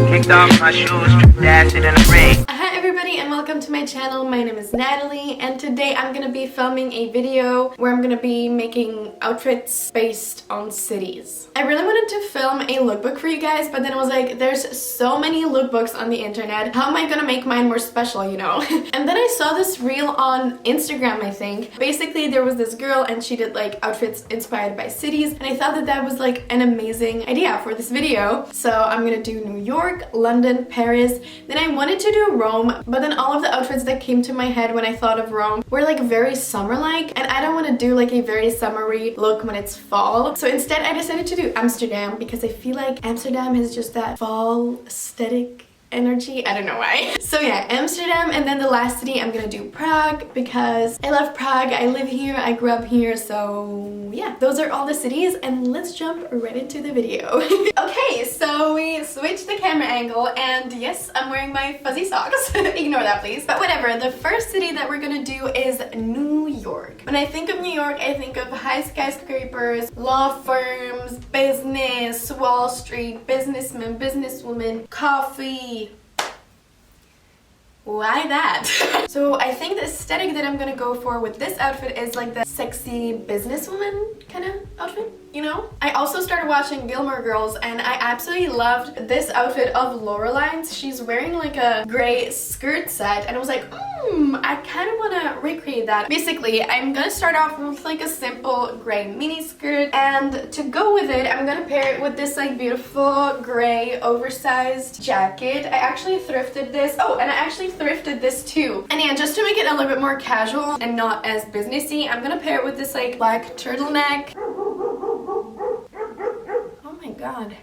Kicked off my shoes, dancing in the rain. Hi everybody and welcome to my channel. My name is Natalie and today I'm gonna be filming a video where I'm gonna be making outfits based on cities. I really wanted to film a lookbook for you guys, but then I was like, there's so many lookbooks on the internet. How am I gonna make mine more special, you know? And then I saw this reel on Instagram, I think. Basically, there was this girl and she did like outfits inspired by cities, and I thought that that was like an amazing idea for this video. So I'm gonna do New York, London, Paris. Then I wanted to do Rome, but then all of the outfits that came to my head when I thought of Rome were like very summer-like, and I don't want to do like a very summery look when it's fall. So instead I decided to do Amsterdam because I feel like Amsterdam has just that fall aesthetic energy. I don't know why. So yeah, Amsterdam, and then the last city I'm gonna do Prague because I love Prague. I live here, I grew up here, so yeah, those are all the cities, and let's jump right into the video. Okay, so we switched the camera angle, and yes, I'm wearing my fuzzy socks. Ignore that please. But whatever, the first city that we're gonna do is New York. When I think of New York, I think of high skyscrapers, law firms, business, Wall Street, businessmen, businesswomen, coffee. Why that? So I think the aesthetic that I'm gonna go for with this outfit is like the sexy businesswoman kind of outfit, you know? I also started watching Gilmore Girls and I absolutely loved this outfit of Lorelai's. She's wearing like a gray skirt set and I was like, I kind of want to recreate that. Basically, I'm gonna start off with like a simple gray mini skirt, and to go with it, I'm gonna pair it with this like beautiful gray oversized jacket. I actually thrifted this. Oh, and I actually thrifted this too. And yeah, just to make it a little bit more casual and not as businessy, I'm gonna pair it with this like black turtleneck. Oh my god.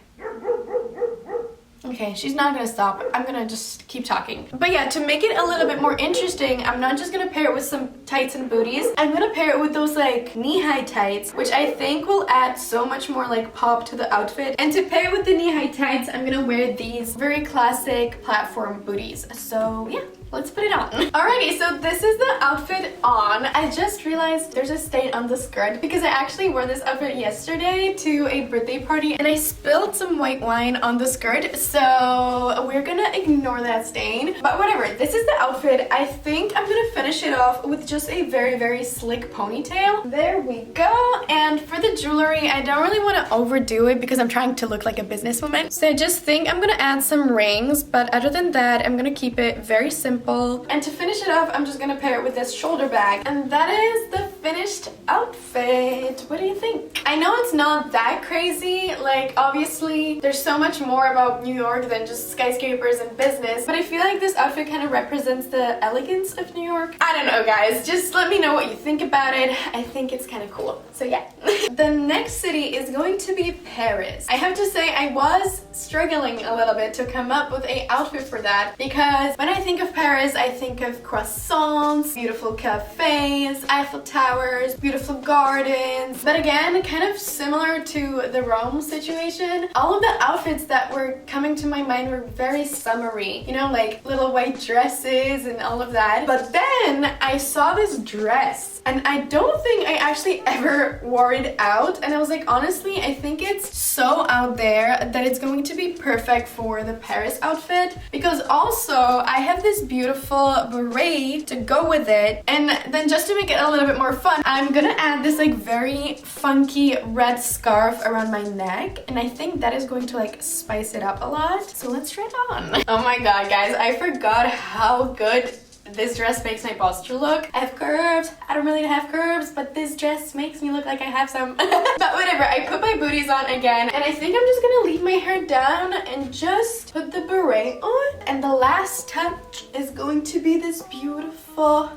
Okay, she's not gonna stop. I'm gonna just keep talking. But yeah, to make it a little bit more interesting, I'm not just gonna pair it with some tights and booties. I'm gonna pair it with those like knee-high tights, which I think will add so much more like pop to the outfit. And to pair it with the knee-high tights, I'm gonna wear these very classic platform booties. So yeah, let's put it on. Alrighty, so this is the outfit on. I just realized there's a stain on the skirt because I actually wore this outfit yesterday to a birthday party and I spilled some white wine on the skirt, so we're gonna ignore that stain. But whatever, this is the outfit. I think I'm gonna finish it off with just a very, very slick ponytail. There we go. And for the jewelry, I don't really want to overdo it because I'm trying to look like a businesswoman. So I just think I'm gonna add some rings, but other than that, I'm gonna keep it very simple. And to finish it off, I'm just gonna pair it with this shoulder bag. And that is the finished outfit. What do you think? I know it's not that crazy. Like, obviously, there's so much more about New York than just skyscrapers and business. But I feel like this outfit kind of represents the elegance of New York. I don't know, guys. Just let me know what you think about it. I think it's kind of cool. So yeah. The next city is going to be Paris. I have to say, I was struggling a little bit to come up with an outfit for that because when I think of Paris, I think of croissants, beautiful cafes, Eiffel Towers, beautiful gardens. But again, kind of similar to the Rome situation, all of the outfits that were coming to my mind were very summery. You know, like little white dresses and all of that. But then I saw this dress and I don't think I actually ever wore it out. And I was like, honestly, I think it's so out there that it's going to be perfect for the Paris outfit. Because also, I have this beautiful beret to go with it, and then just to make it a little bit more fun, I'm gonna add this like very funky red scarf around my neck, and I think that is going to like spice it up a lot. So let's try it on. Oh my god, guys, I forgot how good this dress makes my posture look. I have curves. I don't really have curves, but this dress makes me look like I have some. But whatever, I put my booties on again, and I think I'm just gonna leave my hair down and just put the beret on. And the last touch is going to be this beautiful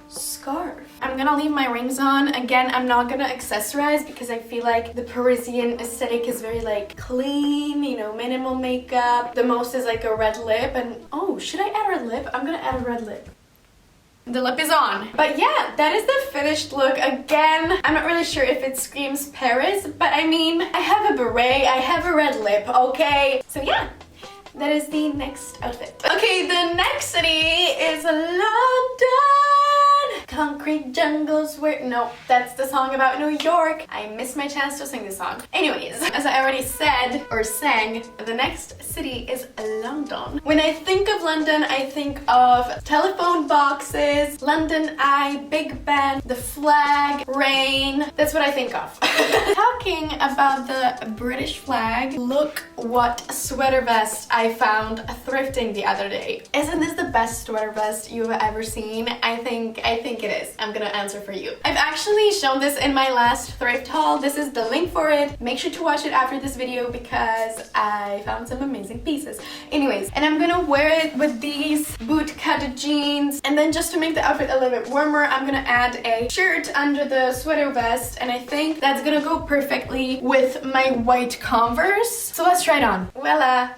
scarf. I'm gonna leave my rings on. Again, I'm not gonna accessorize because I feel like the Parisian aesthetic is very like clean, you know, minimal makeup. The most is like a red lip, and oh, should I add a red lip? I'm gonna add a red lip. The lip is on. But yeah, that is the finished look. Again, I'm not really sure if it screams Paris, but I mean, I have a beret, I have a red lip, okay? So yeah, that is the next outfit. Okay, the next city is London. Concrete jungles where... No, that's the song about New York. I missed my chance to sing this song. Anyways, as I already said, or sang, the next city is London. When I think of London, I think of telephone boxes, London Eye, Big Ben, the flag, rain. That's what I think of. Talking about the British flag, look what sweater vest I found thrifting the other day. Isn't this the best sweater vest you've ever seen? I think it is. I'm gonna answer for you. I've actually shown this in my last thrift haul. This is the link for it. Make sure to watch it after this video because I found some amazing pieces. Anyways, and I'm gonna wear it with these boot-cut jeans, and then just to make the outfit a little bit warmer, I'm gonna add a shirt under the sweater vest, and I think that's gonna go perfectly with my white Converse. So let's try it on. Voila!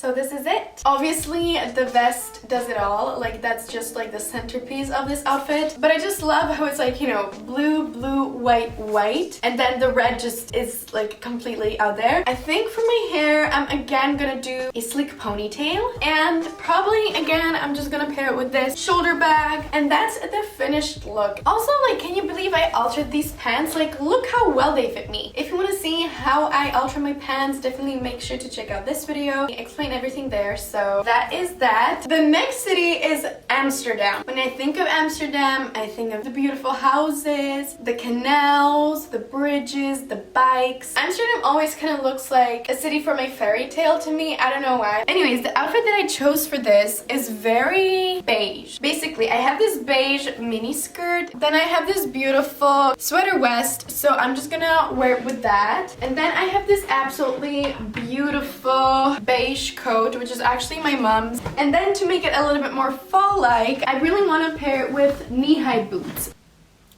So this is it. Obviously, the vest does it all. Like, that's just like the centerpiece of this outfit. But I just love how it's like, you know, blue, blue, white, white. And then the red just is like completely out there. I think for my hair, I'm again gonna do a sleek ponytail. And probably, again, I'm just gonna pair it with this shoulder bag. And that's the finished look. Also, like, can you believe I altered these pants? Like, look how well they fit me. If you wanna see how I alter my pants, definitely make sure to check out this video. Explain everything there. So that is that. The next city is Amsterdam. When I think of Amsterdam, I think of the beautiful houses, the canals, the bridges, the bikes. Amsterdam always kind of looks like a city from a fairy tale to me. I don't know why. Anyways, the outfit that I chose for this is very beige. Basically, I have this beige mini skirt, then I have this beautiful sweater vest, so I'm just gonna wear it with that. And then I have this absolutely beautiful beige coat, which is actually my mom's. And then to make it a little bit more fall-like, I really want to pair it with knee-high boots.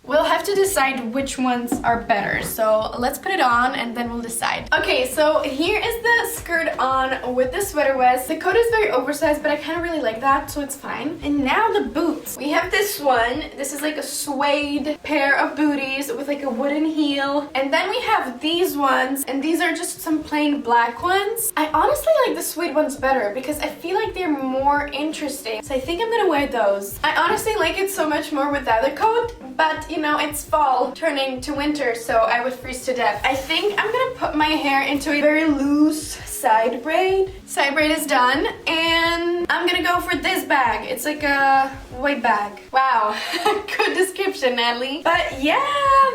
We'll have to decide which ones are better, so let's put it on and then we'll decide. Okay, so here is the skirt on with the sweater vest. The coat is very oversized, but I kind of really like that, so it's fine. And now the boots. We have this one. This is like a suede pair of booties with like a wooden heel. And then we have these ones, and these are just some plain black ones. I honestly like the suede ones better because I feel like they're more interesting. So I think I'm gonna wear those. I honestly like it so much more with the other coat, but you know, it's fall turning to winter, so I would freeze to death. I think I'm gonna put my hair into a very loose side braid. Side braid is done, and I'm gonna go for this bag. It's like a white bag. Wow, good description, Natalie. But yeah,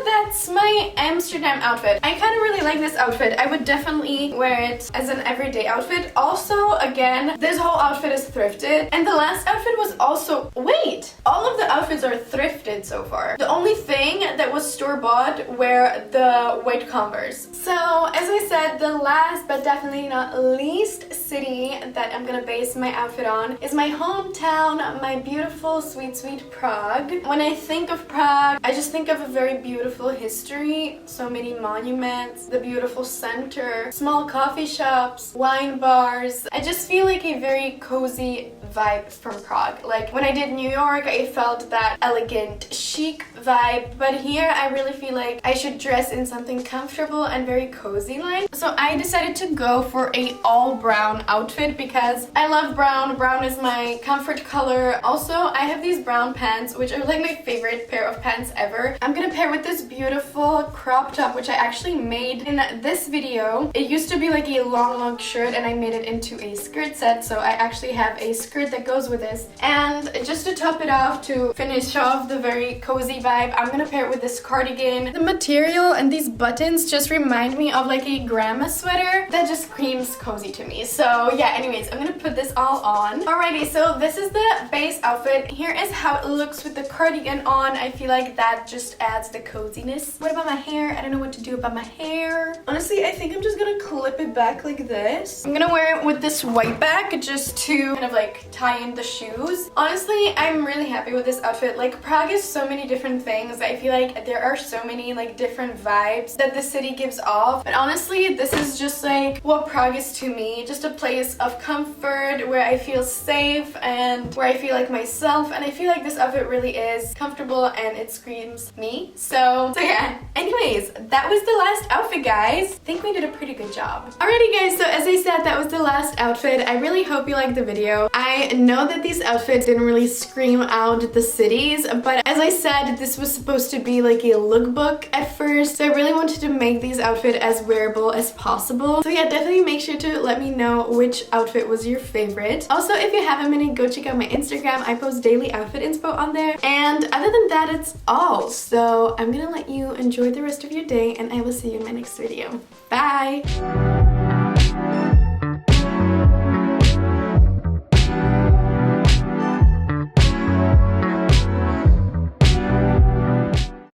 that's my Amsterdam outfit. I kind of really like this outfit. I would definitely wear it as an everyday outfit. Also, again, this whole outfit is thrifted, and the last outfit was also, wait, all of the outfits are thrifted so far. The only thing that was store-bought were the white Converse. So, as I said, the last but definitely not least city that I'm gonna base my outfit on is my hometown, my beautiful, sweet, sweet Prague. When I think of Prague, I just think of a very beautiful history, so many monuments, the beautiful center, small coffee shops, wine bars. I just feel like a very cozy vibe from Prague. Like when I did New York, I felt that elegant, chic vibe, but here I really feel like I should dress in something comfortable and very cozy like. So I decided to go for a all brown outfit because I love brown. Brown is my comfort color. Also, I have these brown pants, which are like my favorite pair of pants ever. I'm gonna pair with this beautiful crop top, which I actually made in this video. It used to be like a long shirt, and I made it into a skirt set, so I actually have a skirt that goes with this. And just to top it off, to finish off the very cozy vibe, I'm gonna pair it with this cardigan. The material and these buttons just remind me of like a grandma sweater that just screams cozy to me. So yeah, anyways, I'm gonna put this all on. Alrighty, so this is the base outfit. Here is how it looks with the cardigan on. I feel like that just adds the coziness. What about my hair? I don't know what to do about my hair. Honestly, I think I'm just gonna clip it back like this. I'm gonna wear it with this white bag just to kind of like tie in the shoes. Honestly, I'm really happy with this outfit. Like, Prague is so many different things. I feel like there are so many like different vibes that the city gives off. But honestly, this is just like what Prague is to me. Just a place of comfort where I feel safe and where I feel like myself. And I feel like this outfit really is comfortable and it screams me. So yeah. Anyways, that was the last outfit, guys. I think we did a pretty good job. Alrighty, guys. So as I said, that was the last outfit. I really hope you liked the video. I know that these outfits didn't really scream out the cities, but as I said, the this was supposed to be like a lookbook at first, so I really wanted to make these outfits as wearable as possible. So yeah, definitely make sure to let me know which outfit was your favorite. Also, if you haven't been, go check out my Instagram. I post daily outfit inspo on there. And other than that, it's all. So I'm gonna let you enjoy the rest of your day, and I will see you in my next video. Bye!